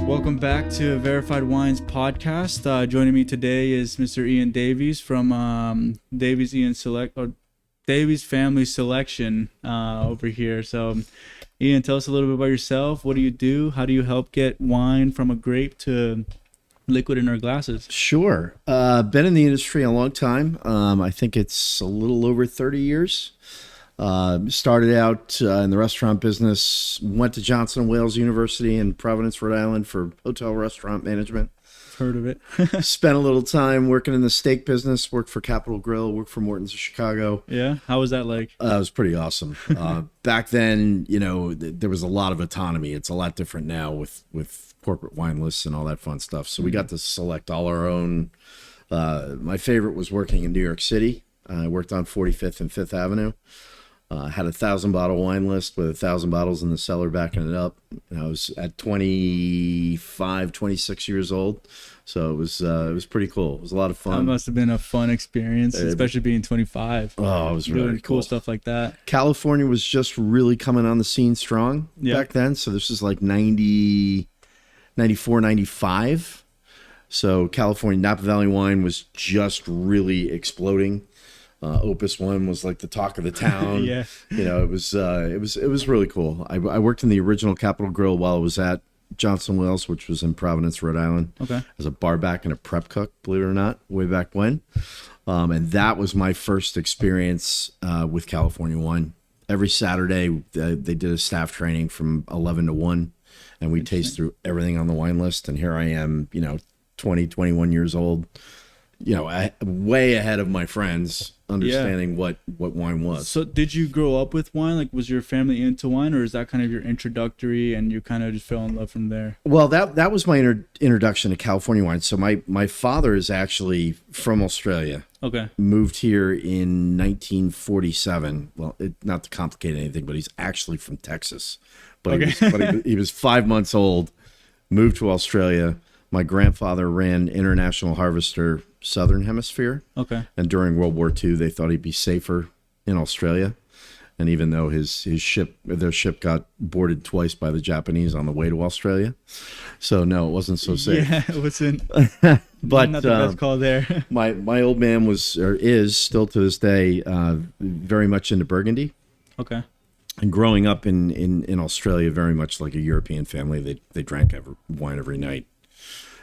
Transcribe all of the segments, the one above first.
Welcome back to Verified Wines podcast. Joining me today is Mr. Ian Davies from Davies Family Selection over here. So, Ian, tell us a little bit about yourself. What do you do? How do you help get wine from a grape to liquid in our glasses? Sure. Been in the industry a long time. I think it's a little over 30 years. Started out in the restaurant business, went to Johnson & Wales University in Providence, Rhode Island for hotel restaurant management. Heard of it. Spent a little time working in the steak business, worked for Capital Grill, worked for Morton's of Chicago. Yeah? How was that like? It was pretty awesome. Back then, there was a lot of autonomy. It's a lot different now with corporate wine lists and all that fun stuff. So we got to select all our own. My favorite was working in New York City. I worked on 45th and 5th Avenue. Had a 1,000-bottle wine list with 1,000 bottles in the cellar backing it up. And I was at 25, 26 years old. So it was pretty cool. It was a lot of fun. That must have been a fun experience, especially being 25. Oh, it was really doing cool stuff like that. California was just really coming on the scene strong back then. So this is like 90, 94, 95. So California Napa Valley wine was just really exploding. Opus One was like the talk of the town. Yeah, it was really cool. I worked in the original Capital Grill while I was at Johnson & Wales, which was in Providence, Rhode Island. Okay, as a bar back and a prep cook, believe it or not, way back when. And that was my first experience with California wine. Every Saturday they did a staff training from 11 to 1, and we taste through everything on the wine list. And here I am, 20, 21 years old. Way ahead of my friends, understanding what wine was. So did you grow up with wine? Like, was your family into wine, or is that kind of your introductory and you kind of just fell in love from there? Well, that was my introduction to California wine. So my father is actually from Australia. Okay. Moved here in 1947. Well, not to complicate anything, but he's actually from Texas. But, okay. he was 5 months old, moved to Australia. My grandfather ran International Harvester Southern Hemisphere. Okay. And during World War II, they thought he'd be safer in Australia. And even though their ship got boarded twice by the Japanese on the way to Australia. So no, it wasn't so safe. Yeah, it wasn't. But not the best call there. my old man is still to this day very much into Burgundy. Okay. And growing up in Australia, very much like a European family, they drank wine every night.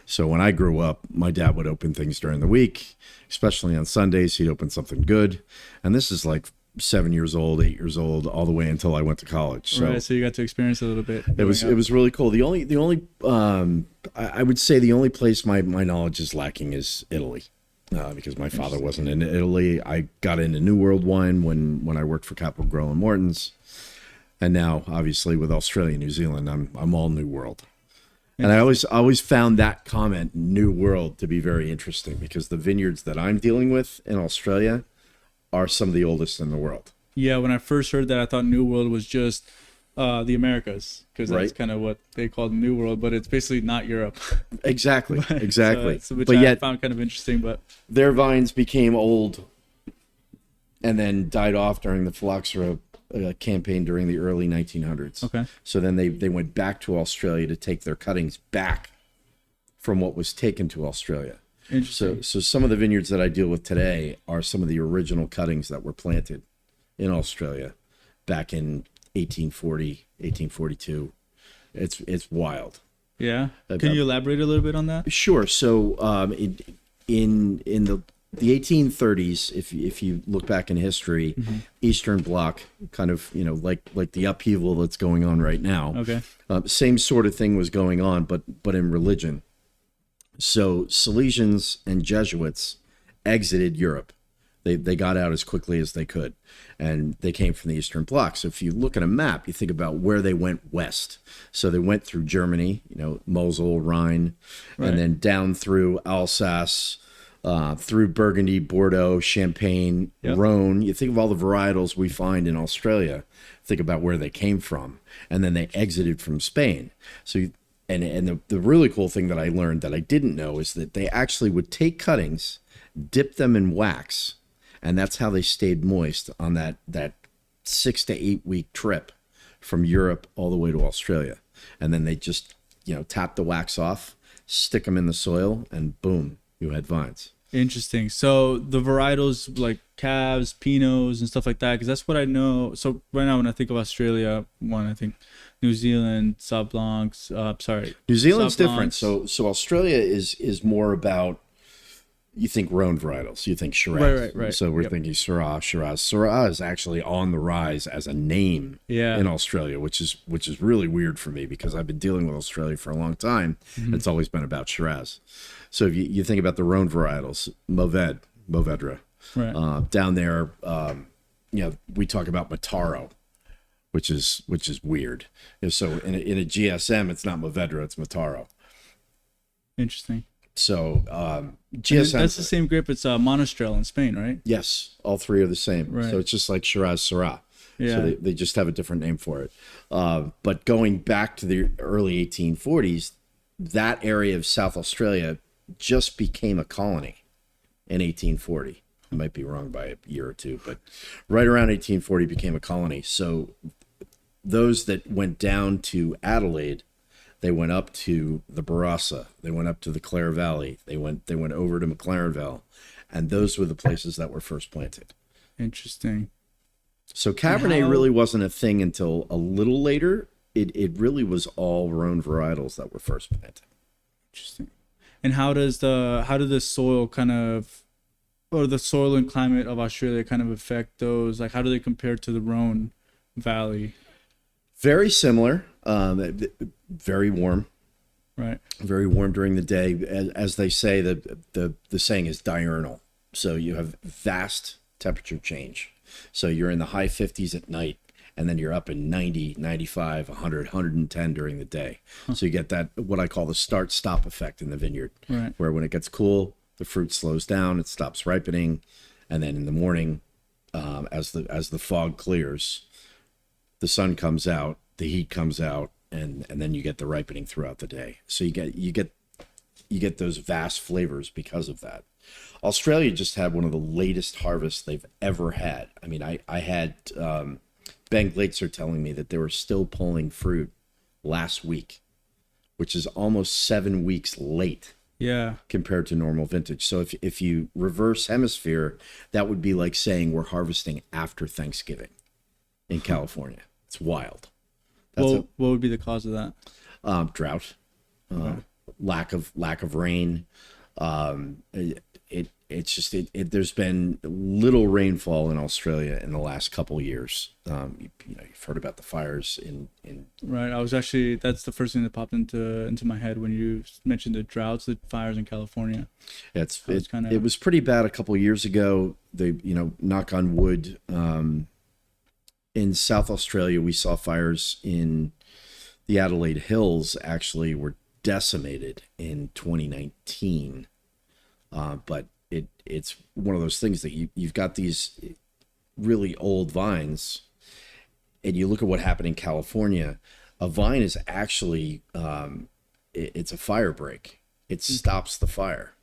So when I grew up, my dad would open things during the week, especially on Sundays. He'd open something good. And this is like 7 years old, 8 years old, all the way until I went to college. So, right, so you got to experience a little bit. It was really cool. The only I would say the only place my knowledge is lacking is Italy. Because my father wasn't in Italy. I got into New World wine when I worked for Capital Grill and Morton's. And now, obviously, with Australia and New Zealand, I'm all New World. And I always found that comment, New World, to be very interesting because the vineyards that I'm dealing with in Australia are some of the oldest in the world. Yeah, when I first heard that, I thought New World was just the Americas because that's kind of what they called New World, but it's basically not Europe. Exactly. Which I found kind of interesting. But their vines became old and then died off during the phylloxera campaign during the early 1900s. Okay. So then they went back to Australia to take their cuttings back from what was taken to Australia. Interesting. So some of the vineyards that I deal with today are some of the original cuttings that were planted in Australia back in 1840, 1842. It's wild. Yeah. Can you elaborate a little bit on that? Sure. So in the 1830s, if you look back in history, Eastern Bloc, kind of, like the upheaval that's going on right now. Okay. Same sort of thing was going on, but in religion. So Salesians and Jesuits exited Europe. They got out as quickly as they could, and they came from the Eastern Bloc. So if you look at a map, you think about where they went west. So they went through Germany, Mosel, Rhine, and then down through Alsace, through Burgundy, Bordeaux, Champagne, Rhone. You think of all the varietals we find in Australia. Think about where they came from, and then they exited from Spain. So, and the really cool thing that I learned that I didn't know is that they actually would take cuttings, dip them in wax, and that's how they stayed moist on that 6 to 8 week trip from Europe all the way to Australia. And then they just tap the wax off, stick them in the soil, and boom, you had vines. Interesting. So the varietals like Cabs, Pinots, and stuff like that, because that's what I know. So right now, when I think of Australia, I think New Zealand, Sauv Blancs. New Zealand's Sauv different. Blancs. So Australia is more about, you think Rhone varietals, you think Shiraz. Right. So we're Yep. thinking Syrah, Shiraz. Syrah is actually on the rise as a name Yeah. in Australia, which is really weird for me because I've been dealing with Australia for a long time. It's always been about Shiraz. So if you think about the Rhone varietals, Mourvedre, Right. down there, we talk about Mataro, which is weird. So in a GSM, it's not Mourvedre, it's Mataro. Interesting. So And GSM, that's the same grape. It's Monastrell in Spain, right? yes, all three are the same. Right. So it's just like Shiraz Syrah. Yeah. So they just have a different name for it. But going back to the early 1840s, that area of South Australia just became a colony in 1840. I might be wrong by a year or two, but right around 1840 became a colony. So those that went down to Adelaide, they went up to the Barossa, they went up to the Clare Valley, they went over to McLaren Vale, and those were the places that were first planted. Interesting. So Cabernet really wasn't a thing until a little later. It really was all Rhone varietals that were first planted. Interesting. And how did the soil kind of, or the soil and climate of Australia kind of affect those? Like, how do they compare to the Rhone Valley? Very similar, very warm. Right. Very warm during the day. As they say, the saying is diurnal. So you have vast temperature change. So you're in the high 50s at night, and then you're up in 90, 95, 100, 110 during the day. So you get that, what I call the start-stop effect in the vineyard, Right. where when it gets cool, the fruit slows down, it stops ripening, and then in the morning, as the fog clears, the sun comes out, the heat comes out, and then you get the ripening throughout the day. So you get those vast flavors because of that. Australia just had one of the latest harvests they've ever had. I mean, I had Ben Glaetzer telling me that they were still pulling fruit last week, which is almost 7 weeks late Yeah. compared to normal vintage. So if you reverse hemisphere, that would be like saying we're harvesting after Thanksgiving in California. It's wild. What would be the cause of that? Drought, lack of rain. There's been little rainfall in Australia in the last couple of years. You've heard about the fires in Right. That's the first thing that popped into my head when you mentioned the droughts, the fires in California. it was pretty bad a couple of years ago. Knock on wood. In South Australia, we saw fires in the Adelaide Hills actually were decimated in 2019. But it's one of those things that you've got these really old vines, and you look at what happened in California. A vine is actually it's a fire break. It stops the fire,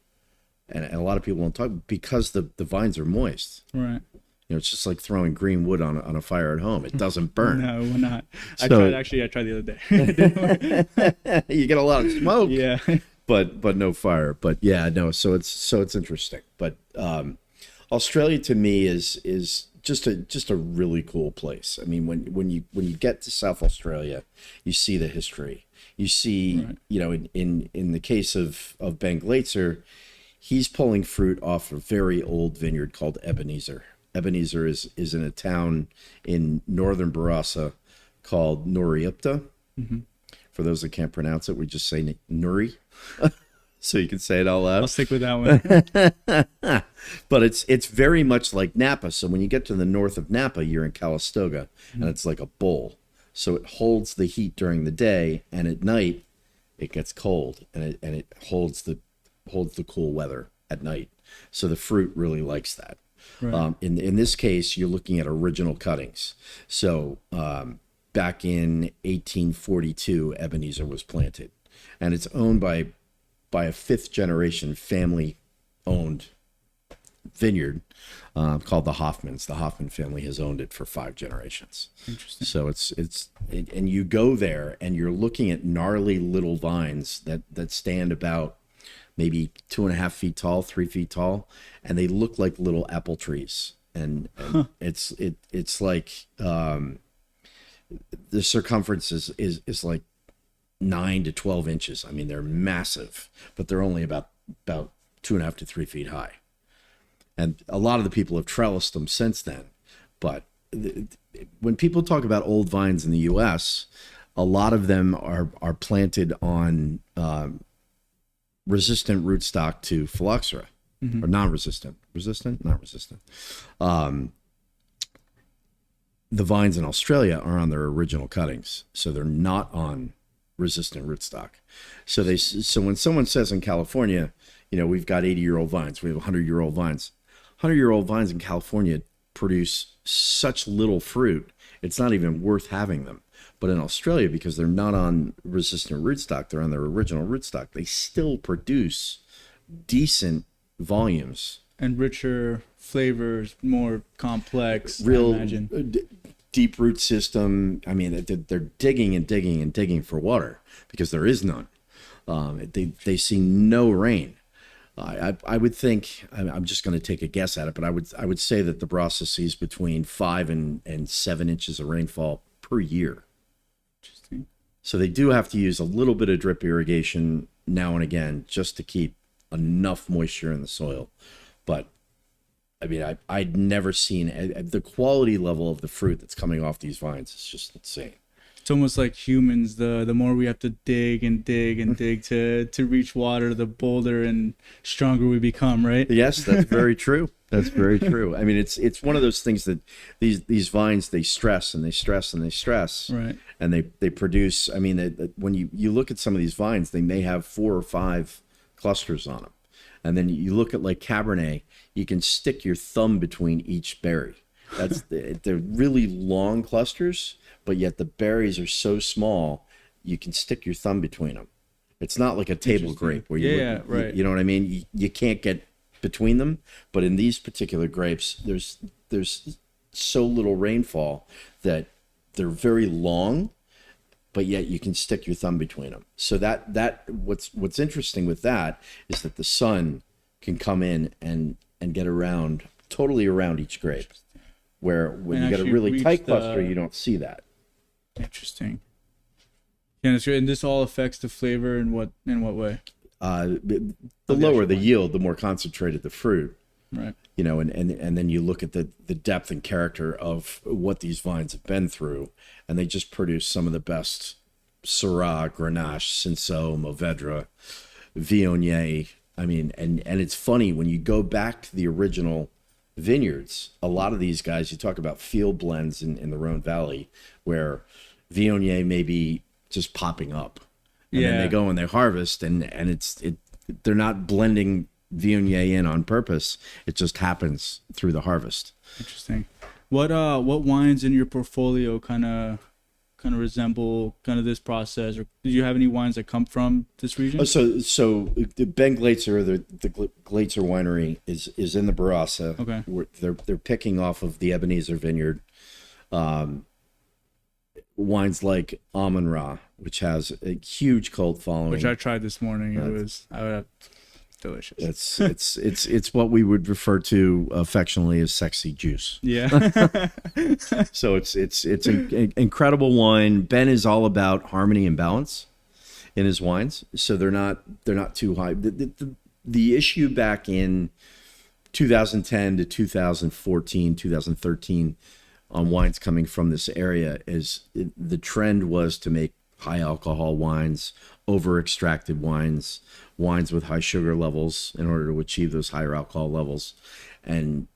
and a lot of people don't talk because the vines are moist. Right. It's just like throwing green wood on a fire at home. It doesn't burn. No, we're not. I So- tried the other day. You get a lot of smoke. Yeah. but no fire. But yeah, no. So it's interesting. But Australia to me is just a really cool place. I mean, when you get to South Australia, you see the history. You see, Right. In the case of Ben Glaetzer, he's pulling fruit off a very old vineyard called Ebenezer. Ebenezer is in a town in northern Barossa called Nuriupta. Mm-hmm. For those that can't pronounce it, we just say Nuri, so you can say it out I'll loud. stick with that one. But it's very much like Napa. So when you get to the north of Napa, you're in Calistoga, and it's like a bowl. So it holds the heat during the day, and at night it gets cold, and it holds the cool weather at night. So the fruit really likes that. Right. In this case, you're looking at original cuttings. So back in 1842, Ebenezer was planted, and it's owned by a fifth generation family owned vineyard called the Hoffmans. The Hoffman family has owned it for 5 generations. Interesting. So and you go there and you're looking at gnarly little vines that stand about maybe 2.5 feet tall, 3 feet tall, and they look like little apple trees. And it's like the circumference is like 9 to 12 inches. I mean, they're massive, but they're only about 2.5 to 3 feet high. And a lot of the people have trellised them since then. But when people talk about old vines in the U.S., a lot of them are planted on resistant rootstock to phylloxera, or non-resistant. Resistant? Not resistant. The vines in Australia are on their original cuttings, so they're not on resistant rootstock. So when someone says in California, we've got 80-year-old vines, we have 100-year-old vines. 100-year-old vines in California produce such little fruit, it's not even worth having them. But in Australia, because they're not on resistant rootstock, they're on their original rootstock, they still produce decent volumes. And richer flavors, more complex, Real I imagine. Deep root system. I mean, they're digging and digging and digging for water because there is none. They see no rain. I would think, I'm just going to take a guess at it, but I would say that the Barossa sees between 5 and 7 inches of rainfall per year. Interesting. So they do have to use a little bit of drip irrigation now and again just to keep enough moisture in the soil. But I mean, I'd never seen the quality level of the fruit that's coming off these vines is just insane. It's almost like humans. The more we have to dig and dig and dig to reach water, the bolder and stronger we become, right? Yes, that's very true. That's very true. I mean, it's one of those things that these vines, they stress and they stress and they stress, Right. And they produce. I mean, when you look at some of these vines, they may have 4 or 5 clusters on them, and then you look at like Cabernet, you can stick your thumb between each berry. They're really long clusters, but yet the berries are so small you can stick your thumb between them. It's not like a table grape where right. You know what I mean? You can't get between them, but in these particular grapes, there's so little rainfall that they're very long, but yet you can stick your thumb between them. So what's interesting with that is that the sun can come in and get totally around each grape. Where when you get a really tight cluster, you don't see that. Interesting. Yeah, that's great. And this all affects the flavor in what way? The lower the yield, the more concentrated the fruit. Right. And then you look at the depth and character of what these vines have been through, and they just produce some of the best Syrah, Grenache, Cinsault, Mourvedre, Viognier. I mean, and it's funny when you go back to the original vineyards, a lot of these guys, you talk about field blends in the Rhone Valley where Viognier may be just popping up, and then they go and they harvest, and they're not blending Viognier in on purpose. It just happens through the harvest. Interesting. What wines in your portfolio kind of resemble kind of this process, or do you have any wines that come from this region? So the Ben Glaetzer, the Glaetzer winery is in the Barossa. Okay. They're picking off of the Ebenezer vineyard. Wines like Amon Ra, which has a huge cult following. Which I tried this morning. It was delicious. It's what we would refer to affectionately as sexy juice. Yeah. So it's an incredible wine. Ben is all about harmony and balance in his wines, so they're not too high. The issue back in 2010 to 2014, 2013 on wines coming from this area is the trend was to make high alcohol wines, over extracted wines with high sugar levels in order to achieve those higher alcohol levels. And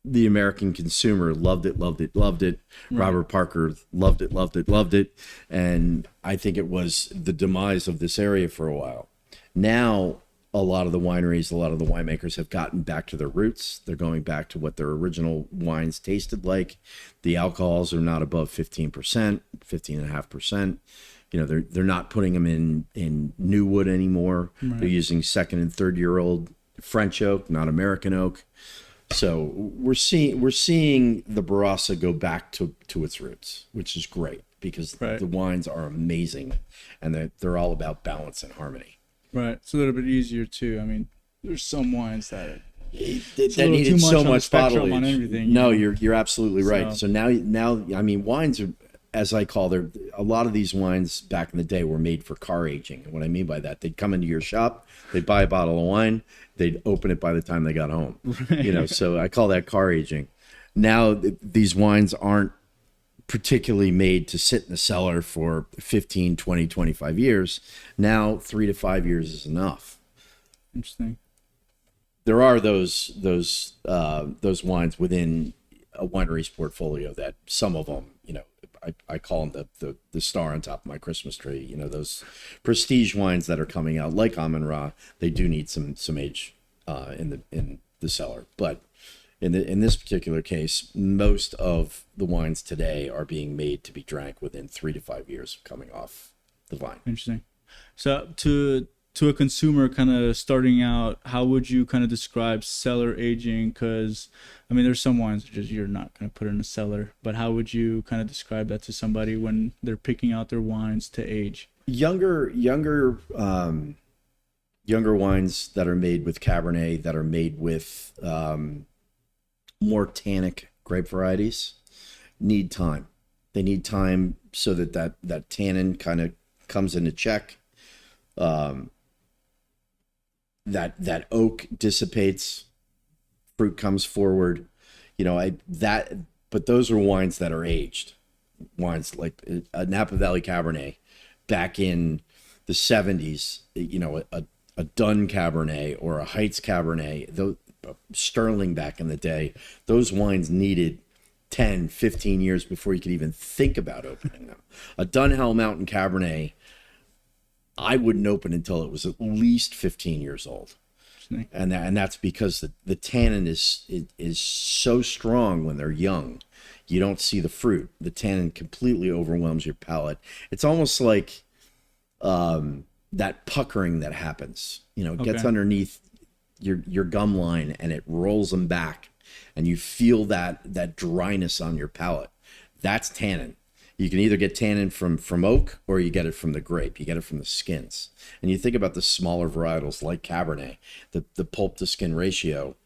the American consumer loved it. Right. Robert Parker loved it. And I think it was the demise of this area for a while. Now, a lot of the wineries, a lot of the winemakers have gotten back to their roots. They're going back to what their original wines tasted like. The alcohols are not above 15%, 15.5%. They're not putting them in new wood anymore. Right. They're using 2nd and 3rd year old French oak, not American oak. So we're seeing the Barossa go back to its roots, which is great because Right. the wines are amazing, and they're all about balance and harmony. Right. It's a little bit easier too. I mean, there's some wines that That it's a little needed too much so on the much spectrum on bottlage. everything. No, you're absolutely right. So So now I mean wines are, as I call, they're a lot of these wines back in the day were made for car aging. And what I mean by that, they'd come into your shop, they'd buy a bottle of wine, they'd open it by the time they got home. So I call that car aging. Now these wines aren't particularly made to sit in the cellar for 15, 20, 25 years. Now 3 to 5 years is enough. interesting. There are those wines within a winery's portfolio that some of them, I call them the star on top of my Christmas tree. Those prestige wines that are coming out, like Amon Ra, they do need some age in the cellar. But in this particular case, most of the wines today are being made to be drank within 3 to 5 years of coming off the vine. Interesting. So to a consumer kind of starting out, how would you kind of describe cellar aging? Because I mean, there's some wines that just you're not going to put in a cellar, but how would you kind of describe that to somebody when they're picking out their wines to age? Younger wines that are made with Cabernet, that are made with more tannic grape varieties, need time. They need time so that tannin kind of comes into check. That oak dissipates, fruit comes forward, but those are wines that are aged. Wines like a Napa Valley Cabernet back in the 70s, a Dunn Cabernet or a Heights Cabernet, those Sterling back in the day, those wines needed 10, 15 years before you could even think about opening them. A Dunhill Mountain Cabernet, I wouldn't open until it was at least 15 years old. And that's because the tannin is so strong when they're young. You don't see the fruit. The tannin completely overwhelms your palate. It's almost like that puckering that happens. It gets underneath your gum line and it rolls them back, and you feel that dryness on your palate. That's tannin. You can either get tannin from oak, or you get it from the grape. You get it from the skins. And you think about the smaller varietals like Cabernet, the pulp to skin ratio.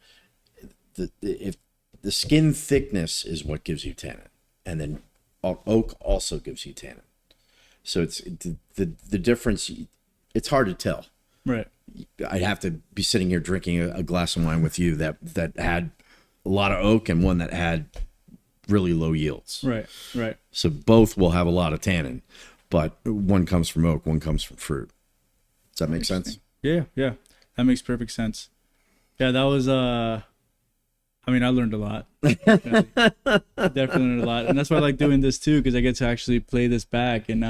If the skin thickness is what gives you tannin, and then oak also gives you tannin. So it's the difference. It's hard to tell. Right. I'd have to be sitting here drinking a glass of wine with you that had a lot of oak and one that had really low yields. Right. So both will have a lot of tannin, but one comes from oak, one comes from fruit. Does that make sense? Yeah. That makes perfect sense. Yeah, that was I mean, I learned a lot. Definitely learned a lot. And that's why I like doing this too, because I get to actually play this back and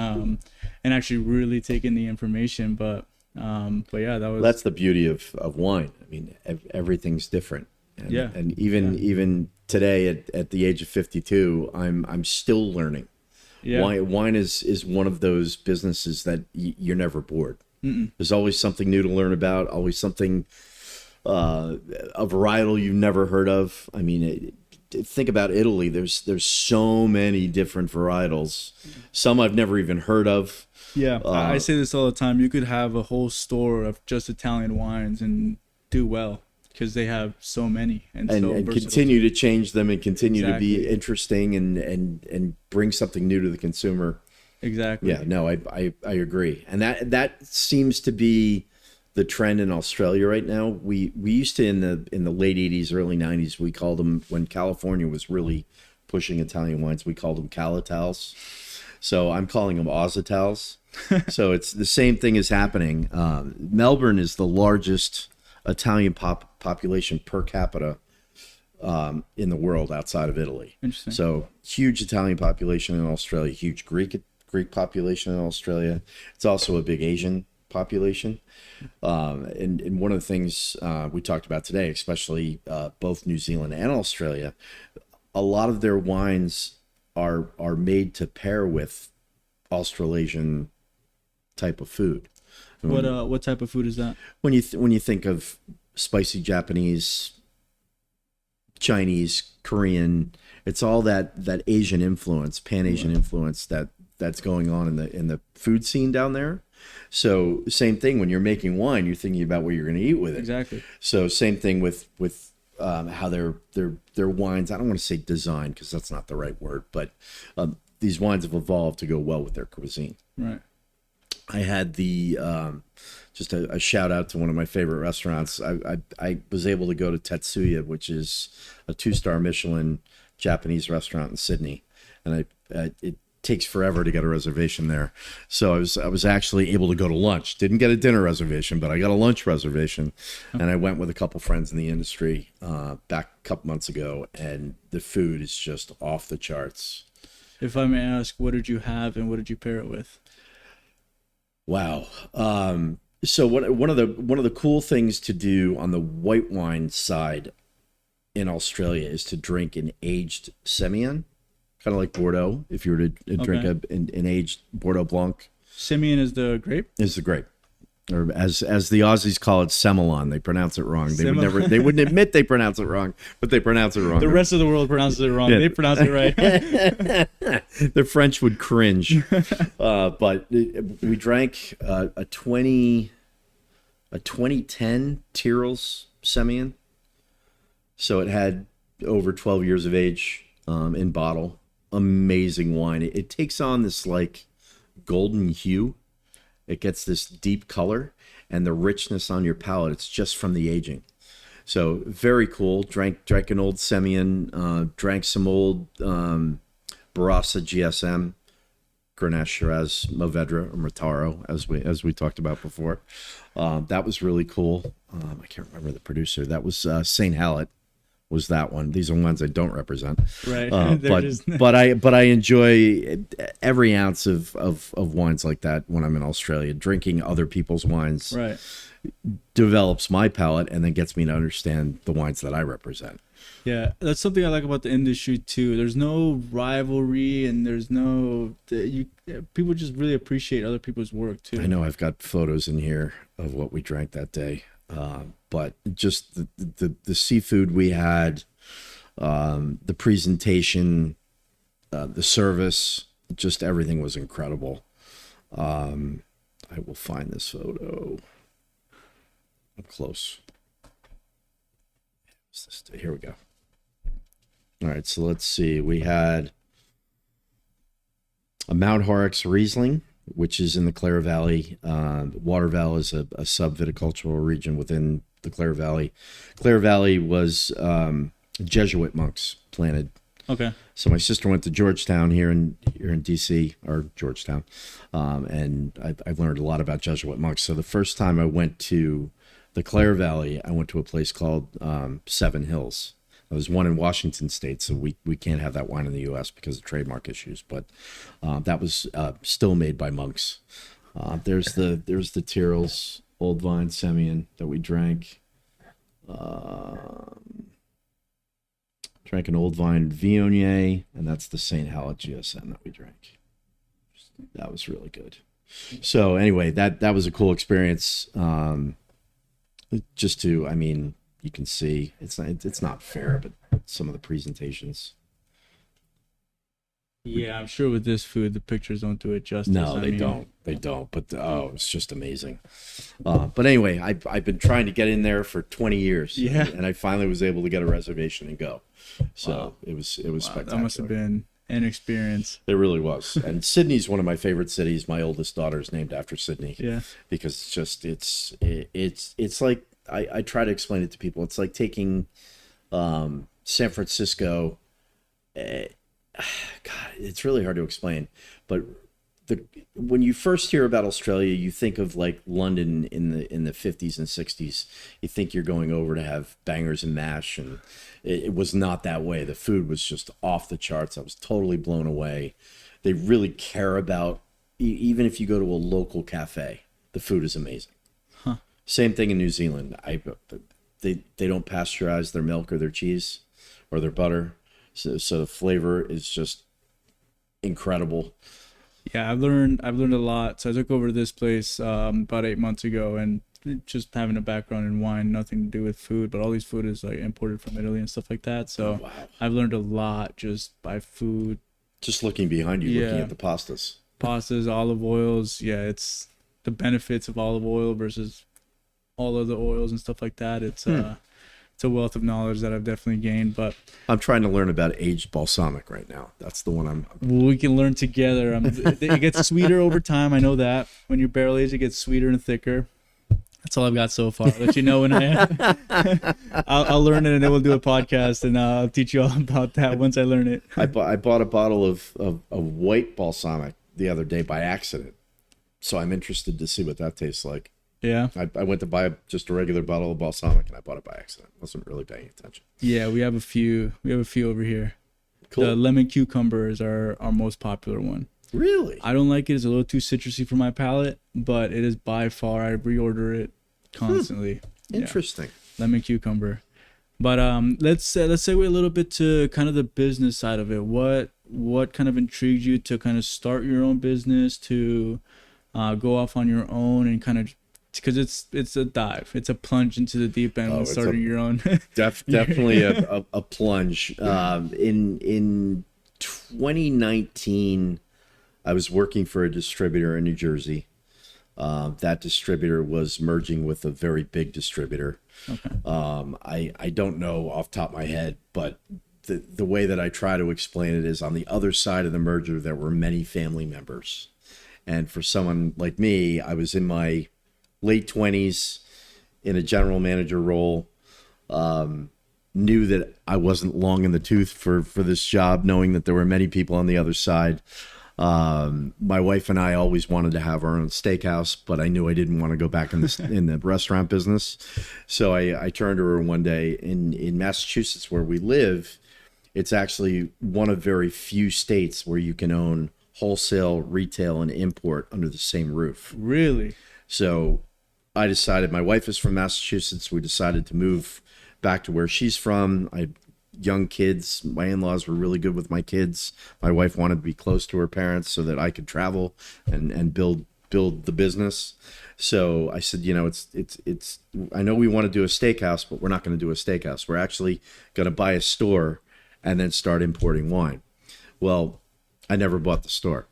actually really take in the information. But yeah, that's the beauty of wine. I mean, everything's different. And, yeah. And even today at the age of 52, I'm still learning. Yeah. Wine is one of those businesses that you're never bored. Mm-mm. There's always something new to learn about, always something, a varietal you've never heard of. I mean, think about Italy. There's so many different varietals. Some I've never even heard of. Yeah, I say this all the time. You could have a whole store of just Italian wines and do well, because they have so many and continue to change them and continue to be interesting and bring something new to the consumer. Exactly. Yeah, no, I agree. And that seems to be the trend in Australia right now. We used to in the late 80s, early 90s, we called them, when California was really pushing Italian wines, we called them Calitals. So I'm calling them Aussitals. So it's the same thing is happening. Melbourne is the largest Italian population per capita in the world outside of Italy. Interesting. So huge Italian population in Australia, huge Greek population in Australia. It's also a big Asian population. And one of the things we talked about today, especially both New Zealand and Australia, a lot of their wines are made to pair with Australasian type of food. What type of food is that? When you think of spicy Japanese, Chinese, Korean. It's all that Asian influence, Pan Asian influence that's going on in the food scene down there. So same thing when you're making wine, you're thinking about what you're going to eat with it. Exactly. So same thing with how their wines. I don't want to say design because that's not the right word, but these wines have evolved to go well with their cuisine. Right. I had the just a shout out to one of my favorite restaurants. I was able to go to Tetsuya, which is a 2-star Michelin Japanese restaurant in Sydney, and it takes forever to get a reservation there. So I was actually able to go to lunch. Didn't get a dinner reservation, but I got a lunch reservation, and I went with a couple friends in the industry back a couple months ago, and the food is just off the charts. If I may ask, what did you have and what did you pair it with? Wow. So one of the cool things to do on the white wine side in Australia is to drink an aged Semillon, kind of like Bordeaux. If you were to drink an aged Bordeaux Blanc, Semillon is the grape. Is the grape, or as the Aussies call it, Semillon. They pronounce it wrong. They wouldn't admit they pronounce it wrong, but they pronounce it wrong. The rest of the world pronounces it wrong. Yeah. They pronounce it right. The French would cringe. But we drank a 2010 Tyrrell's Semillon. So it had over 12 years of age in bottle. Amazing wine. It takes on this like golden hue. It gets this deep color and the richness on your palate. It's just from the aging. So very cool. Drank an old Semillon. Drank some old Barossa GSM, Grenache Shiraz Mourvedre or Mataro, as we talked about before. That was really cool. I can't remember the producer. That was St. Hallett. Was that one? These are ones I don't represent, right? But I enjoy every ounce of wines like that when I'm in Australia. Drinking other people's wines, right, develops my palate and then gets me to understand the wines that I represent. Yeah, that's something I like about the industry too. There's no rivalry, and there's no people just really appreciate other people's work too. I know I've got photos in here of what we drank that day. But just the seafood we had, the presentation, the service, just everything was incredible. I will find this photo. I'm close. Here we go. All right, so let's see. We had a Mount Horrocks Riesling, which is in the Clare Valley. Watervale is a sub-viticultural region within the Clare Valley. Clare Valley was Jesuit monks planted. Okay. So my sister went to Georgetown here in DC, or Georgetown, and I've learned a lot about Jesuit monks. So the first time I went to the Clare Valley, I went to a place called Seven Hills. There's one in Washington State, so we can't have that wine in the U.S. because of trademark issues. But that was still made by monks. There's the Tyrrell's Old Vine Semillon that we drank. Drank an Old Vine Viognier, and that's the St. Hallett GSM that we drank. That was really good. So anyway, that was a cool experience. Just to, I mean, you can see it's not fair, but some of the presentations. Yeah, I'm sure with this food, the pictures don't do it justice. No, they don't. They don't. But it's just amazing. But anyway, I've been trying to get in there for 20 years. Yeah, and I finally was able to get a reservation and go. So wow. it was spectacular. That must have been an experience. It really was. And Sydney's one of my favorite cities. My oldest daughter is named after Sydney. Yeah, because it's like I try to explain it to people. It's like taking San Francisco. God, it's really hard to explain. But when you first hear about Australia, you think of like London in the 50s and 60s. You think you're going over to have bangers and mash, and it was not that way. The food was just off the charts. I was totally blown away. They really care about, even if you go to a local cafe, the food is amazing. Huh. Same thing in New Zealand. They don't pasteurize their milk or their cheese or their butter. So the flavor is just incredible. Yeah, I've learned a lot. So I took over this place about 8 months ago, and just having a background in wine, nothing to do with food, but all these food is like imported from Italy and stuff like that. So Wow. I've learned a lot just by food, Just looking behind you, looking Yeah. at the pastas. pastas, olive oils. Yeah, it's the benefits of olive oil versus all other oils and stuff like that. It's a wealth of knowledge that I've definitely gained. But I'm trying to learn about aged balsamic right now. That's the one I'm we can learn together. It gets sweeter over time. I know that when you barrel age, it gets sweeter and thicker. That's all I've got so far. I'll let you know when I'll learn it, and then we'll do a podcast, and I'll teach you all about that once I learn it. I bought a bottle of white balsamic the other day by accident. So I'm interested to see what that tastes like. Yeah. I went to buy just a regular bottle of balsamic and I bought it by accident. Wasn't really paying attention. Yeah, we have a few. We have a few over here. Cool. The lemon cucumber is our most popular one. Really? I don't like it. It's a little too citrusy for my palate, but it is by far. I reorder it constantly. Yeah. Interesting. Lemon cucumber. But let's segue a little bit to kind of the business side of it. What kind of intrigued you to kind of start your own business, to go off on your own and kind of, because it's a dive, it's a plunge into the deep end when starting your own. Definitely a plunge. In 2019, I was working for a distributor in New Jersey. That distributor was merging with a very big distributor. Okay. I don't know off the top of my head, but the way that I try to explain it is on the other side of the merger, there were many family members. And for someone like me, I was in my late 20s in a general manager role, knew that I wasn't long in the tooth for this job, knowing that there were many people on the other side. My wife and I always wanted to have our own steakhouse, but I knew I didn't want to go back in the restaurant business. So I turned to her one day in Massachusetts, where we live. It's actually one of very few states where you can own wholesale, retail, and import under the same roof. Really? So I decided, my wife is from Massachusetts. We decided to move back to where she's from. I had young kids. My in-laws were really good with my kids. My wife wanted to be close to her parents so that I could travel and build the business. So I said, it's I know we want to do a steakhouse, but we're not going to do a steakhouse. We're actually going to buy a store and then start importing wine. Well, I never bought the store,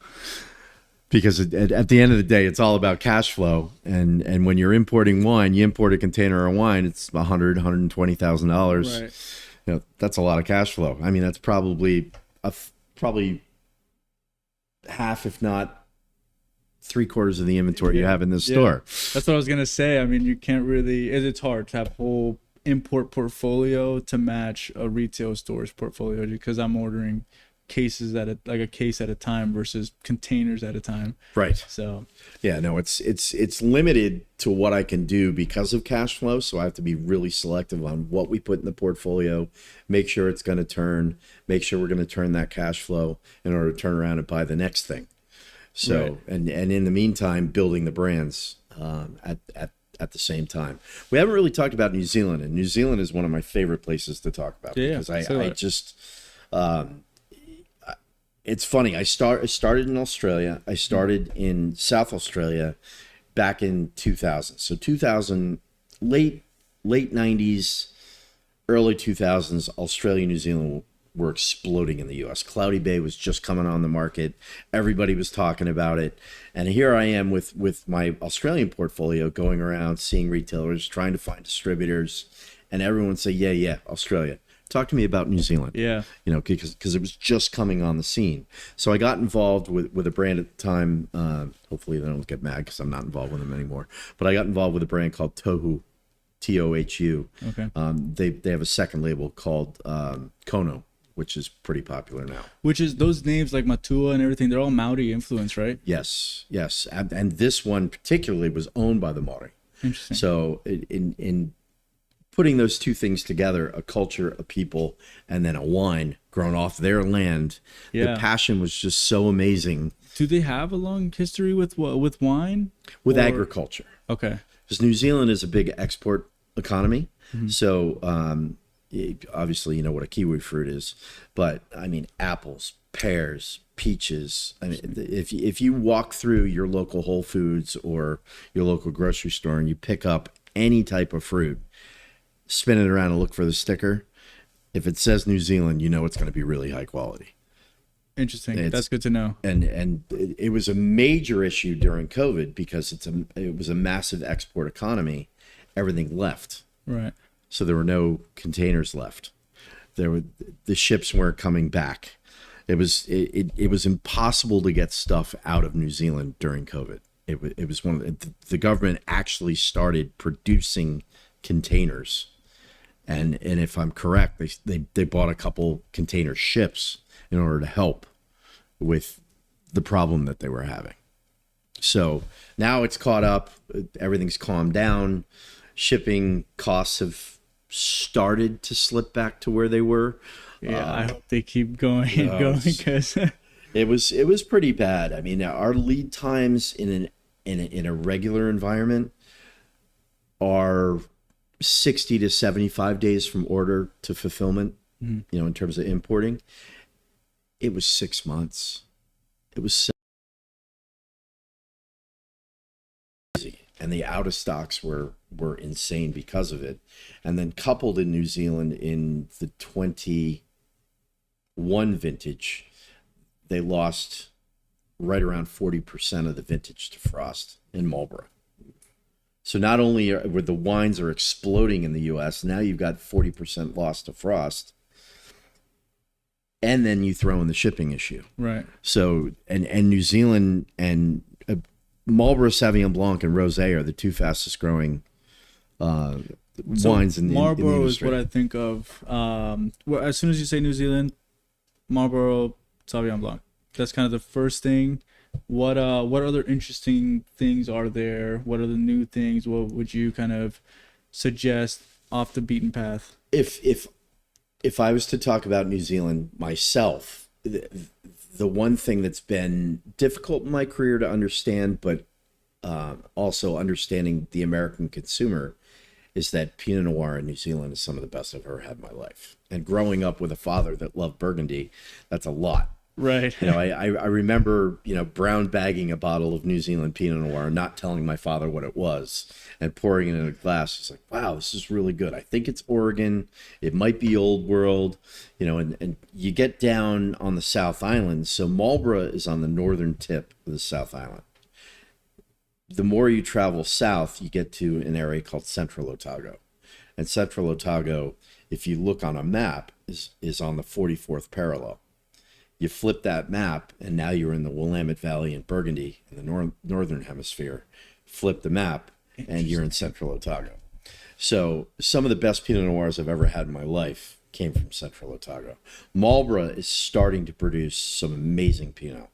because at the end of the day, it's all about cash flow. And when you're importing wine, you import a container of wine, it's $120,000. Right. That's a lot of cash flow. I mean, that's probably half, if not 3/4 of the inventory you have in this store. That's what I was gonna say. I mean, you can't really. It's hard to have a whole import portfolio to match a retail store's portfolio, because I'm ordering cases a case at a time versus containers at a time. Right. So yeah, no, it's limited to what I can do because of cash flow. So I have to be really selective on what we put in the portfolio, make sure it's going to turn, make sure we're going to turn that cash flow in order to turn around and buy the next thing. So, right. and in the meantime, building the brands at the same time. We haven't really talked about New Zealand, and New Zealand is one of my favorite places to talk about, because I just, it's funny. I started in Australia. I started in South Australia back in 2000. So 2000, late 90s, early 2000s, Australia and New Zealand were exploding in the U.S. Cloudy Bay was just coming on the market. Everybody was talking about it. And here I am with my Australian portfolio, going around, seeing retailers, trying to find distributors, and everyone say, yeah, Australia. Talk to me about New Zealand. Yeah. Because it was just coming on the scene. So I got involved with a brand at the time. Hopefully they don't get mad because I'm not involved with them anymore. But I got involved with a brand called Tohu, Tohu. Okay. They have a second label called Kono, which is pretty popular now. Which is, those names like Matua and everything, they're all Maori influence, right? Yes. And this one particularly was owned by the Maori. Interesting. So in putting those two things together, a culture, a people, and then a wine grown off their land, the passion was just so amazing. Do they have a long history with wine? With agriculture. Okay. Because New Zealand is a big export economy. Mm-hmm. So obviously you know what a kiwi fruit is, but I mean apples, pears, peaches. I mean, if you walk through your local Whole Foods or your local grocery store and you pick up any type of fruit, spin it around and look for the sticker. If it says New Zealand, you know it's going to be really high quality. Interesting. That's good to know. And it was a major issue during COVID because it was a massive export economy. Everything left. Right. So there were no containers left. The ships weren't coming back. It was impossible to get stuff out of New Zealand during COVID. It was the government actually started producing containers, and if I'm correct, they bought a couple container ships in order to help with the problem that they were having. So now it's caught up. Everything's calmed down. Shipping costs have started to slip back to where they were. Yeah, I hope they keep going and going because it was pretty bad. I mean, our lead times in a regular environment are 60 to 75 days from order to fulfillment. You know, in terms of importing, it was 6 months. It was crazy, and the out of stocks were insane because of it. And then coupled in New Zealand in the 21 vintage, they lost right around 40% of the vintage to frost in Marlborough. So not only were the wines are exploding in the U.S., now you've got 40% loss to frost, and then you throw in the shipping issue. Right. So and New Zealand and Marlborough Sauvignon Blanc and Rosé are the two fastest growing wines in the Marlborough industry. is what I think of. Well, as soon as you say New Zealand, Marlborough Sauvignon Blanc. That's kind of the first thing. What other interesting things are there? What are the new things? What would you kind of suggest off the beaten path? If I was to talk about New Zealand myself, the one thing that's been difficult in my career to understand, but also understanding the American consumer, is that Pinot Noir in New Zealand is some of the best I've ever had in my life. And growing up with a father that loved Burgundy, that's a lot. Right. You know, I remember, you know, brown bagging a bottle of New Zealand Pinot Noir, not telling my father what it was, and pouring it in a glass. He's like, wow, this is really good. I think it's Oregon. It might be Old World, you know, and you get down on the South Island. So Marlborough is on the northern tip of the South Island. The more you travel south, you get to an area called Central Otago. And Central Otago, if you look on a map, is on the 44th parallel. You flip that map, and now you're in the Willamette Valley in Burgundy in the northern hemisphere. Flip the map, and you're in Central Otago. So some of the best Pinot Noirs I've ever had in my life came from Central Otago. Marlborough is starting to produce some amazing Pinot.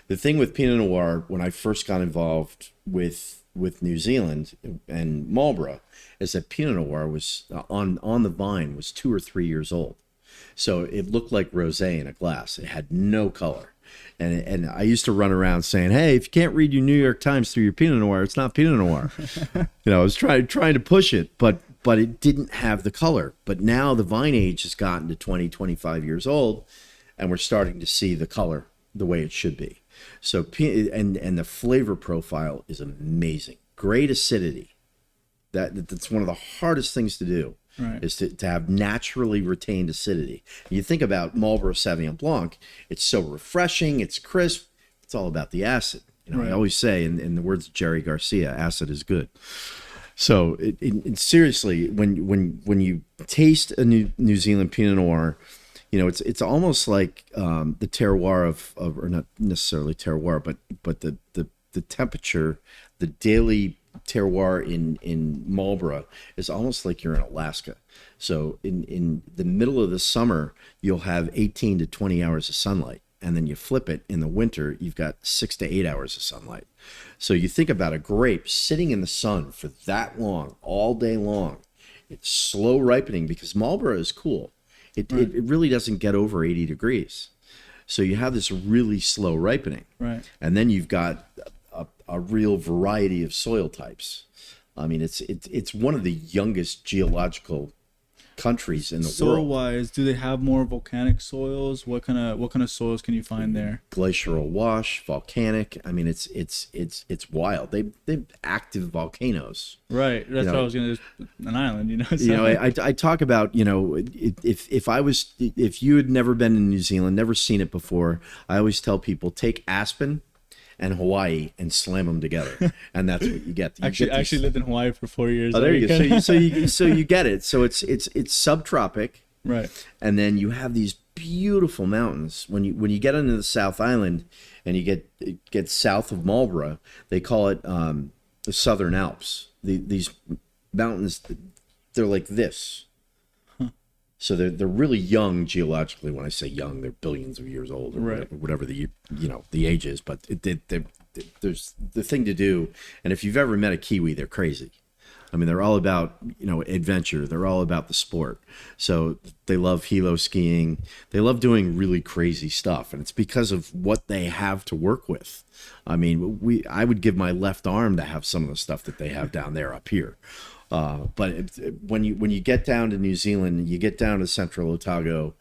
The thing with Pinot Noir, when I first got involved with New Zealand and Marlborough, is that Pinot Noir was on the vine was 2 or 3 years old. So it looked like rosé in a glass. It had no color. And I used to run around saying, hey, if you can't read your New York Times through your Pinot Noir, it's not Pinot Noir. You know, I was trying to push it, but it didn't have the color. But now the vine age has gotten to 20, 25 years old, and we're starting to see the color the way it should be. So and the flavor profile is amazing. Great acidity. That's one of the hardest things to do. Right. Is to have naturally retained acidity. You think about Marlborough Sauvignon Blanc, it's so refreshing, it's crisp, it's all about the acid. You know, right. I always say, in the words of Jerry Garcia, acid is good. So seriously, when you taste a New Zealand Pinot Noir, you know, it's almost like the terroir of or not necessarily terroir, but the temperature, the daily terroir in Marlborough is almost like you're in Alaska. So in the middle of the summer, you'll have 18 to 20 hours of sunlight. And then you flip it in the winter, you've got 6 to 8 hours of sunlight. So you think about a grape sitting in the sun for that long, all day long. It's slow ripening because Marlborough is cool. It really doesn't get over 80 degrees. So you have this really slow ripening. Right. And then you've got a real variety of soil types. I mean, it's one of the youngest geological countries in the Soil world. wise, do they have more volcanic soils? What kind of soils can you find there? Glacial wash, volcanic. I mean, it's wild. They've active volcanoes. Right. That's what I was gonna. An island, you know. You know, I talk about, you know, if you had never been in New Zealand, never seen it before, I always tell people take Aspen and Hawaii and slam them together, and that's what you get. I actually lived in Hawaii for 4 years. Oh, there you go. So you get it. So it's subtropic, right. and then you have these beautiful mountains. When you get into the South Island and you get south of Marlborough, they call it the Southern Alps. These mountains, they're like this. So they're really young geologically. When I say young, they're billions of years old, or right. whatever the age is. But there's the thing to do. And if you've ever met a Kiwi, they're crazy. I mean, they're all about adventure. They're all about the sport. So they love helo skiing. They love doing really crazy stuff, and it's because of what they have to work with. I mean, I would give my left arm to have some of the stuff that they have down there up here. But when you get down to New Zealand, you get down to Central Otago,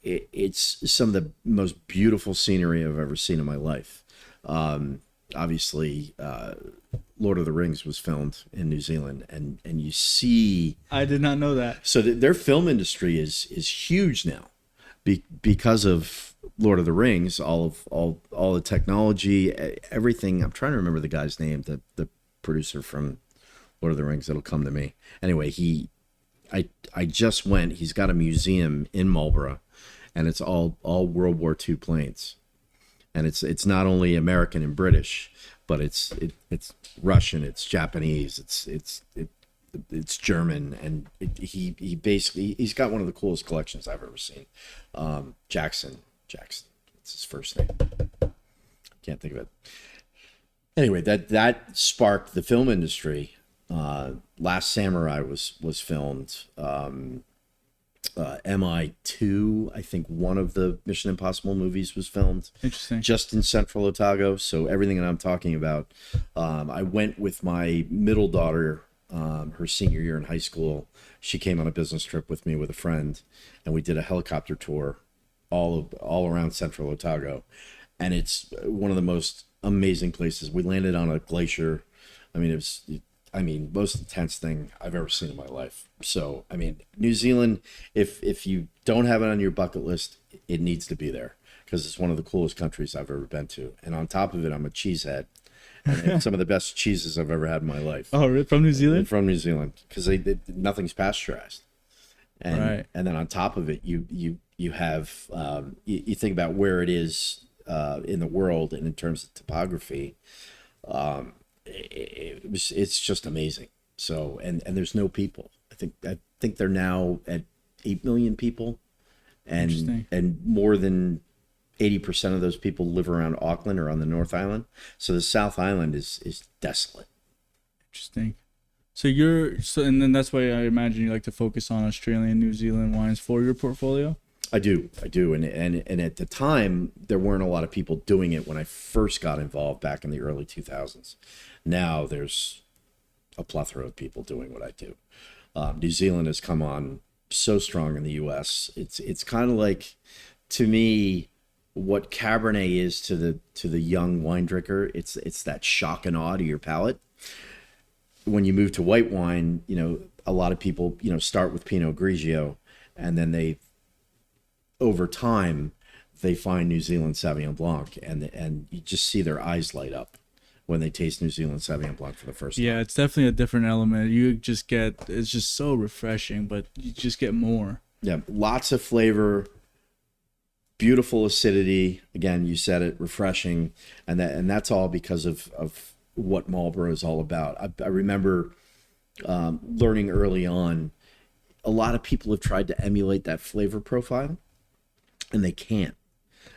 it's some of the most beautiful scenery I've ever seen in my life. Obviously, Lord of the Rings was filmed in New Zealand, and you see. I did not know that. So their film industry is huge now, because of Lord of the Rings. All the technology, everything. I'm trying to remember the guy's name, the producer from Lord of the Rings. It'll come to me. Anyway, I just went. He's got a museum in Marlborough, and it's all World War II planes, and it's not only American and British, but it's Russian, it's Japanese, it's German, and he's got one of the coolest collections I've ever seen. Jackson, what's his first name? Can't think of it. Anyway, that sparked the film industry. Last Samurai was filmed. MI2, I think one of the Mission Impossible movies was filmed. Interesting. Just in Central Otago. So everything that I'm talking about, I went with my middle daughter, her senior year in high school. She came on a business trip with me with a friend, and we did a helicopter tour all around Central Otago, and it's one of the most amazing places. We landed on a glacier. I mean, most intense thing I've ever seen in my life. So, I mean, New Zealand, if you don't have it on your bucket list, it needs to be there, because it's one of the coolest countries I've ever been to. And on top of it, I'm a cheesehead. And it's some of the best cheeses I've ever had in my life. Oh, really? From New Zealand? From New Zealand, because nothing's pasteurized. And right. And then on top of it, you have you think about where it is in the world, and in terms of topography. It's just amazing. So, and there's no people. I think they're now at 8 million people, and more than 80% of those people live around Auckland or on the North Island. So the South Island is desolate. Interesting. And then that's why I imagine you like to focus on Australian, New Zealand wines for your portfolio. I do, and at the time there weren't a lot of people doing it when I first got involved back in the early 2000s. Now there's a plethora of people doing what I do. New Zealand has come on so strong in the U.S. It's kind of like, to me, what Cabernet is to the young wine drinker. It's that shock and awe to your palate. When you move to white wine, a lot of people start with Pinot Grigio, and then over time they find New Zealand Sauvignon Blanc, and you just see their eyes light up when they taste New Zealand Sauvignon Blanc for the first time. Yeah, it's definitely a different element. It's just so refreshing, but you just get more. Yeah, lots of flavor, beautiful acidity. Again, you said it, refreshing, and that's all because of what Marlborough is all about. I remember learning early on, a lot of people have tried to emulate that flavor profile, and they can't,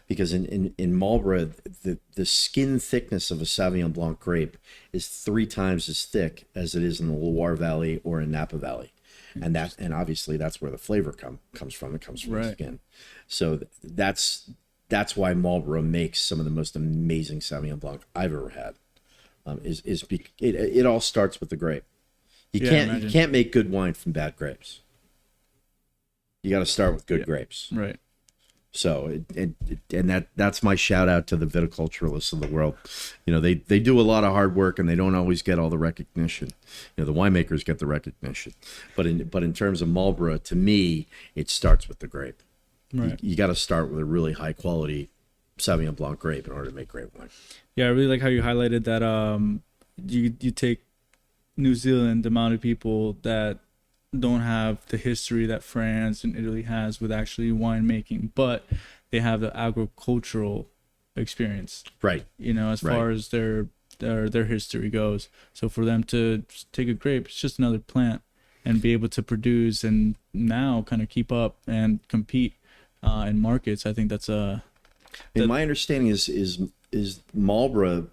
because in Marlborough, the skin thickness of a Sauvignon Blanc grape is 3 times as thick as it is in the Loire Valley or in Napa Valley. And obviously that's where the flavor comes from. It comes from the skin. So that's why Marlborough makes some of the most amazing Sauvignon Blanc I've ever had. It all starts with the grape. You can't make good wine from bad grapes. You got to start with good Yeah. grapes. Right. So that's my shout out to the viticulturalists of the world. You know, they do a lot of hard work and they don't always get all the recognition. You know, the winemakers get the recognition, but in terms of Marlborough, to me, it starts with the grape. Right. You got to start with a really high quality Sauvignon Blanc grape in order to make great wine. Yeah, I really like how you highlighted that. You take New Zealand, the amount of people that don't have the history that France and Italy has with actually winemaking, but they have the agricultural experience, Right. you know, as Right. far as their history goes. So for them to just take a grape, it's just another plant, and be able to produce and now kind of keep up and compete in markets. I think that's And my understanding is Marlborough,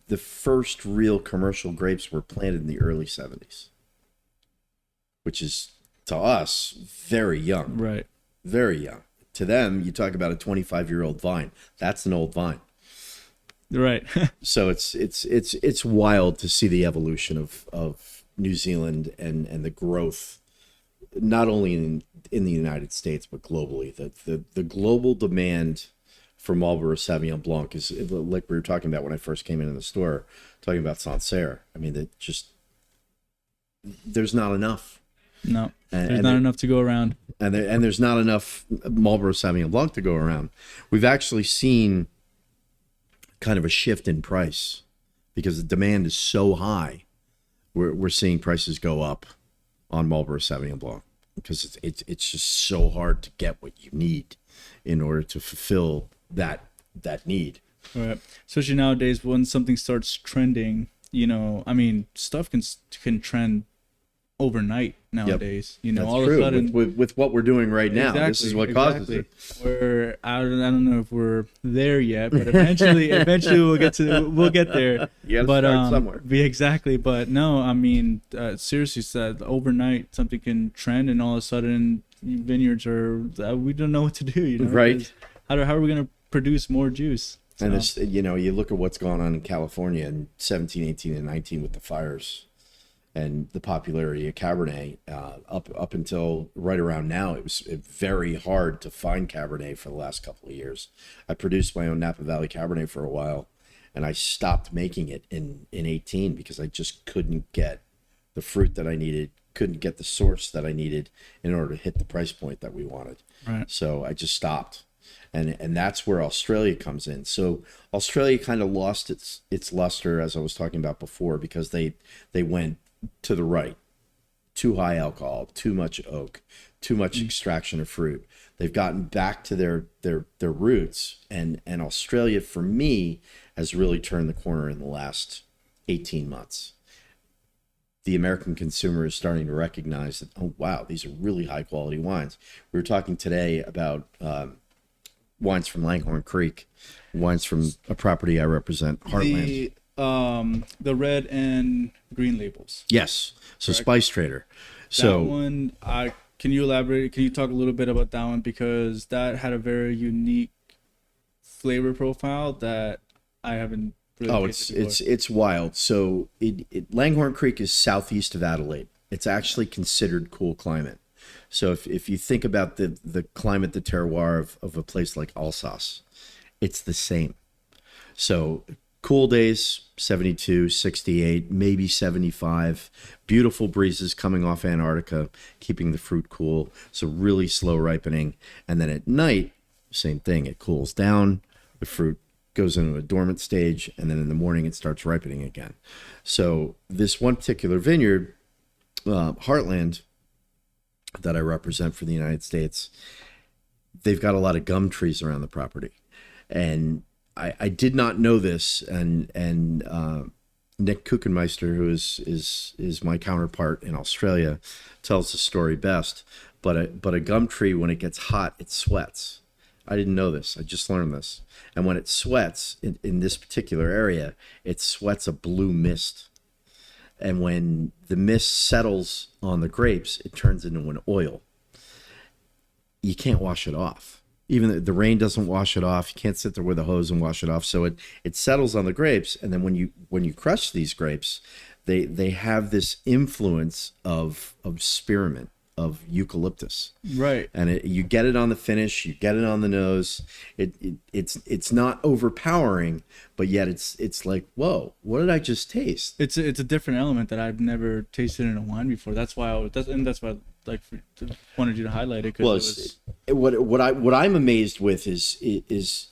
the first real commercial grapes were planted in the early 70s, which is to us very young. right. Very young. To them, you talk about a 25-year-old vine. That's an old vine. Right. So it's wild to see the evolution of New Zealand and the growth, not only in the United States but globally. The global demand for Marlborough Sauvignon Blanc is like we were talking about when I first came into the store, talking about Sancerre. I mean, there's not enough. No, there's not enough to go around. And there's not enough Marlborough Sauvignon Blanc to go around. We've actually seen kind of a shift in price because the demand is so high. We're seeing prices go up on Marlborough Sauvignon Blanc because it's just so hard to get what you need in order to fulfill that need. Right. Especially nowadays when something starts trending, you know, I mean, stuff can trend overnight nowadays. You know, That's all true. of a sudden with what we're doing right now, this is what causes it. I don't know if we're there yet, but eventually we'll get there. You gotta start somewhere. Exactly. But no, I mean, seriously said, overnight something can trend, and all of a sudden vineyards we don't know what to do. You know, Right. How are we going to produce more juice? So. And it's, you know, you look at what's going on in California in 17, 18, and 19 with the fires and the popularity of Cabernet. Up until right around now, it was very hard to find Cabernet for the last couple of years. I produced my own Napa Valley Cabernet for a while, and I stopped making it in 18 because I just couldn't get the fruit that I needed, couldn't get the source that I needed in order to hit the price point that we wanted. Right. So I just stopped. And that's where Australia comes in. So Australia kind of lost its luster, as I was talking about before, because they went to the right. Too high alcohol, too much oak, too much extraction of fruit. They've gotten back to their roots, and Australia, for me, has really turned the corner in the last 18 months. The American consumer is starting to recognize that, oh, wow, these are really high quality wines. We were talking today about wines from Langhorne Creek, wines from a property I represent, Heartland. The red and green labels. Yes. So Correct. Spice Trader. So that one, can you elaborate? Can you talk a little bit about that one, because that had a very unique flavor profile that I haven't really tasted before. It's wild. So Langhorne Creek is southeast of Adelaide. It's actually considered cool climate. So if you think about the climate, the terroir of a place like Alsace, it's the same. So cool days, 72, 68, maybe 75. Beautiful breezes coming off Antarctica, keeping the fruit cool. So really slow ripening. And then at night, same thing. It cools down. The fruit goes into a dormant stage. And then in the morning, it starts ripening again. So this one particular vineyard, Heartland, that I represent for the United States, they've got a lot of gum trees around the property. And I did not know this, and Nick Kuchenmeister, who is my counterpart in Australia, tells the story best. But a gum tree, when it gets hot, it sweats. I didn't know this. I just learned this. And when it sweats in this particular area, it sweats a blue mist. And when the mist settles on the grapes, it turns into an oil. You can't wash it off. Even the rain doesn't wash it off. You can't sit there with a hose and wash it off. So it settles on the grapes, and then when you crush these grapes, they have this influence of spearmint, of eucalyptus. Right. And you get it on the finish, you get it on the nose. It's not overpowering, but yet it's like, whoa, what did I just taste? It's a different element that I've never tasted in a wine before. That's why that's why I wanted you to highlight it, because what I'm amazed with is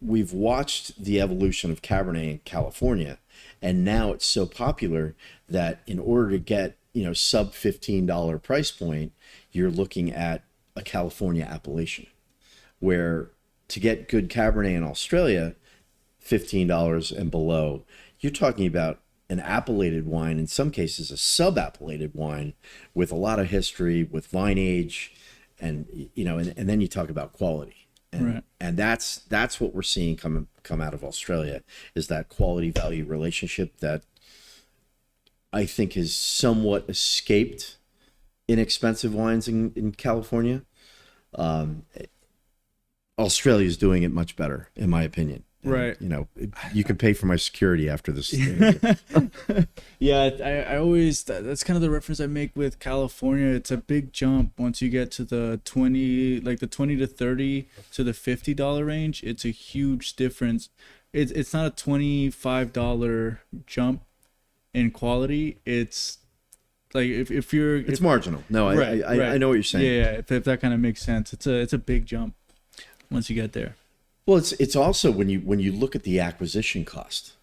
we've watched the evolution of Cabernet in California, and now it's so popular that in order to get sub $15 price point, you're looking at a California appellation, where to get good Cabernet in Australia, $15 and below, you're talking about an appellated wine, in some cases a sub-appellated wine with a lot of history, with vine age, and then you talk about quality. And, right. and that's what we're seeing come out of Australia, is that quality value relationship that I think has somewhat escaped inexpensive wines in California. Australia is doing it much better, in my opinion. And, right. You can pay for my security after this. Yeah, I always, that's kind of the reference I make with California. It's a big jump once you get to the 20 to 30 to the $50 range. It's a huge difference. It's not a $25 jump in quality. It's like if it's marginal. No, right, I know what you're saying. Yeah, if that kind of makes sense. It's a big jump once you get there. Well, it's also when you look at the acquisition cost.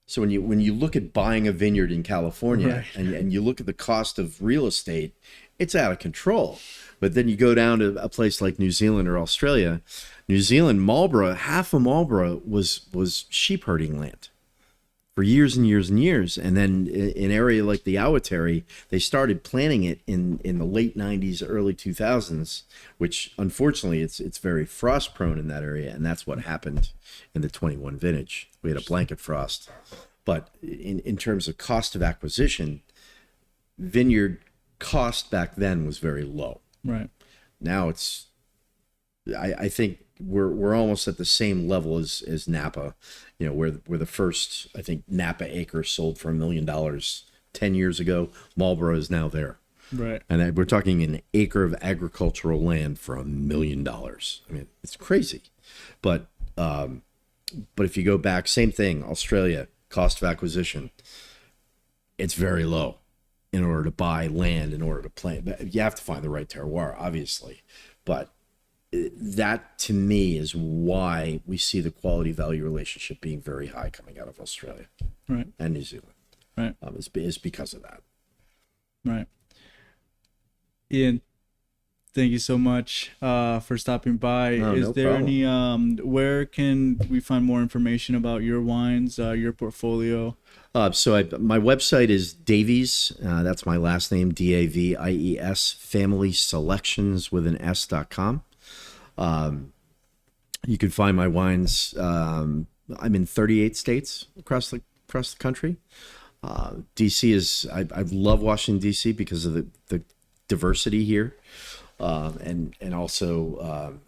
So when you look at buying a vineyard in California, right. and you look at the cost of real estate, it's out of control. But then you go down to a place like New Zealand or Australia. New Zealand, Marlborough, half of Marlborough was sheep herding land for years and years and years. And then in an area like the Awateri, they started planting it in the late 90s, early 2000s, which unfortunately it's very frost prone in that area. And that's what happened in the 21 vintage. We had a blanket frost. But in terms of cost of acquisition, vineyard cost back then was very low. Right. Now I think we're almost at the same level as Napa, where the first, I think, Napa acre sold for $1 million 10 years ago. Marlborough is now there. Right. And we're talking an acre of agricultural land for $1 million. I mean, it's crazy. But if you go back, same thing, Australia, cost of acquisition, it's very low in order to buy land, in order to plant. You have to find the right terroir, obviously. But that, to me, is why we see the quality value relationship being very high coming out of Australia, right, and New Zealand. Right. It's because of that. Right. Ian, thank you so much for stopping by. Is there any where can we find more information about your wines, your portfolio? So my website is Davies. That's my last name, Davies, Family Selections with an S.com. You can find my wines. I'm in 38 states across the country. DC is, I love Washington DC because of the diversity here, and also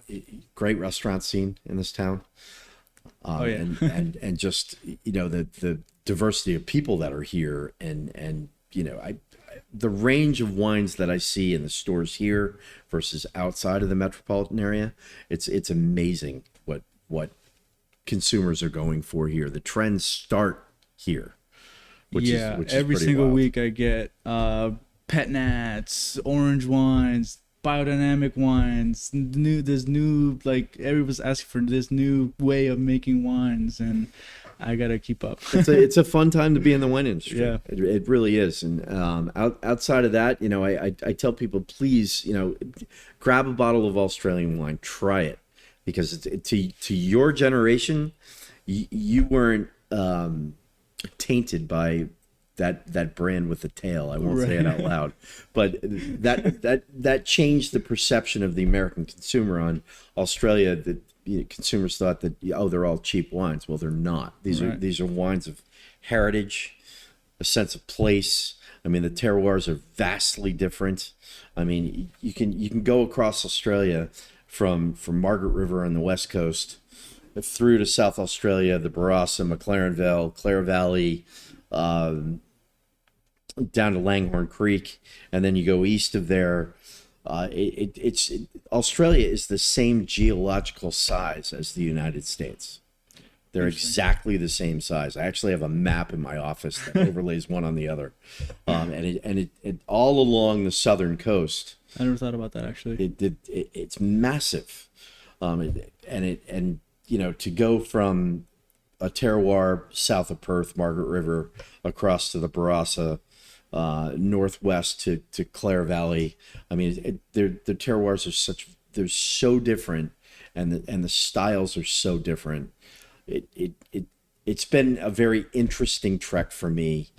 great restaurant scene in this town. And just the diversity of people that are here, and the range of wines that I see in the stores here versus outside of the metropolitan area, it's amazing what consumers are going for here. The trends start here, which is every single wild. week I get pet nats, orange wines, biodynamic wines, there's new, like, everyone's asking for this new way of making wines, and I gotta keep up. It's a fun time to be in the wine industry. Yeah, it really is. And outside of that, I tell people, please, grab a bottle of Australian wine, try it, because to your generation, you weren't tainted by that brand with the tail. I won't say it out loud, but that changed the perception of the American consumer on Australia. That consumers thought that they're all cheap wines. Well, they're not. These are wines of heritage, a sense of place. I mean, the terroirs are vastly different. I mean, you can go across Australia from Margaret River on the west coast through to South Australia, the Barossa, McLaren Vale, Clare Valley, down to Langhorne Creek, and then you go east of there. Australia is the same geological size as the United States. They're exactly the same size. I actually have a map in my office that overlays one on the other, and it all along the southern coast. I never thought about that actually. It's massive, and you know, to go from a terroir south of Perth, Margaret River, across to the Barossa, northwest to Clare Valley. I mean, the terroirs are they're so different, and the styles are so different. It's been a very interesting trek for me,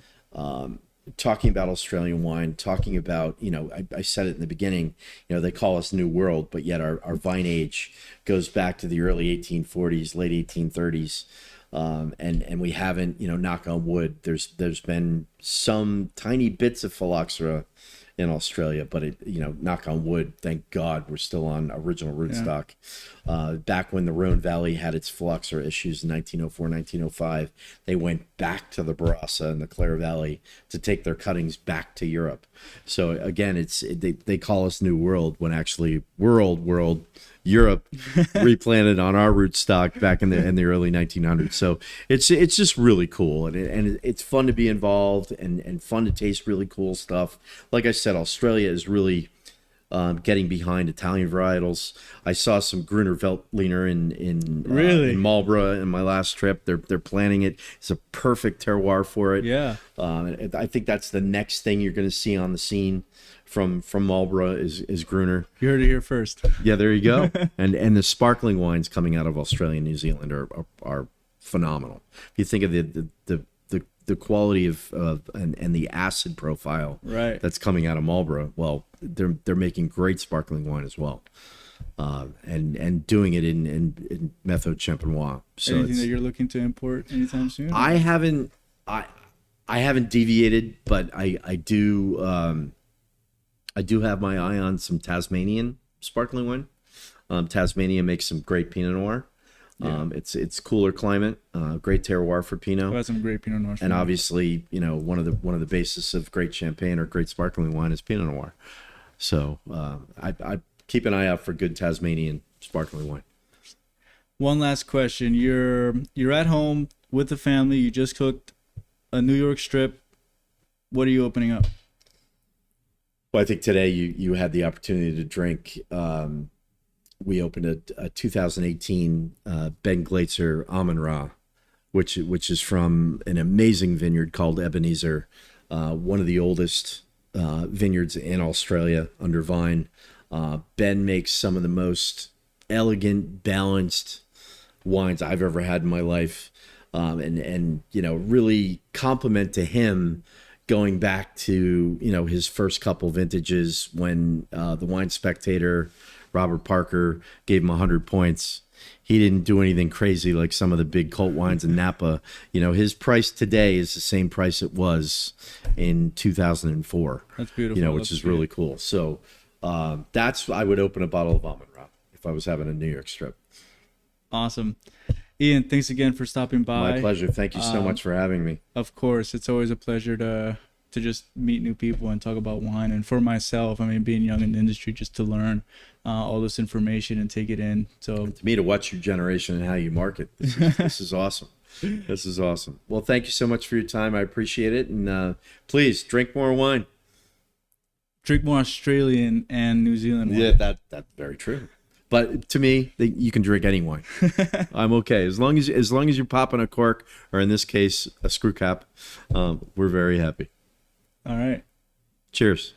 talking about Australian wine, talking about, you know, I said it in the beginning, you know, they call us New World, but yet our vine age goes back to the early 1840s, late 1830s. And we haven't, you know, knock on wood, there's been some tiny bits of phylloxera in Australia, but it, you know, knock on wood, thank God we're still on original rootstock. Back when the Rhone Valley had its phylloxera issues in 1904, 1905, they went back to the Barossa and the Clare Valley to take their cuttings back to Europe. So again, they call us New World when actually world Europe replanted on our rootstock back in the early 1900s. So it's just really cool, and it's fun to be involved and fun to taste really cool stuff. Like I said, Australia is really getting behind Italian varietals. I saw some Gruner Veltliner in Marlborough in my last trip. They're planting it. It's a perfect terroir for it. Yeah. I think that's the next thing you're going to see on the scene from Marlborough is Gruner. You heard it here first. Yeah, there you go. and the sparkling wines coming out of Australia and New Zealand are phenomenal. If you think of the quality of and the acid profile that's coming out of Marlborough, well, they're making great sparkling wine as well, and doing it in Methode Champenois. So anything that you're looking to import anytime soon? I haven't deviated, but I do have my eye on some Tasmanian sparkling wine. Tasmania makes some great Pinot Noir. Yeah. It's cooler climate, great terroir for Pinot. That's some great Pinot Noir. And obviously, you know, one of the basis of great champagne or great sparkling wine is Pinot Noir. So I keep an eye out for good Tasmanian sparkling wine. One last question: You're at home with the family. You just cooked a New York strip. What are you opening up? Well, I think today you had the opportunity to drink. We opened a 2018 Ben Glaetzer Almond Ra, which is from an amazing vineyard called Ebenezer, one of the oldest vineyards in Australia under vine. Ben makes some of the most elegant, balanced wines I've ever had in my life, and you know, really compliment to him going back to, you know, his first couple vintages when the Wine Spectator, Robert Parker, gave him 100 points. He didn't do anything crazy like some of the big cult wines in Napa. You know, his price today is the same price it was in 2004. That's beautiful. You know, which is really cool. So I would open a bottle of Almond Ra if I was having a New York strip. Awesome. Ian, thanks again for stopping by. My pleasure. Thank you so much for having me. Of course. It's always a pleasure to just meet new people and talk about wine. And for myself, I mean, being young in the industry, just to learn all this information and take it in. So to me, to watch your generation and how you market, this is awesome. This is awesome. Well, thank you so much for your time. I appreciate it. And please drink more wine. Drink more Australian and New Zealand wine. Yeah, that's very true. But to me, you can drink any wine. I'm okay as long as you're popping a cork, or in this case, a screw cap. We're very happy. All right. Cheers.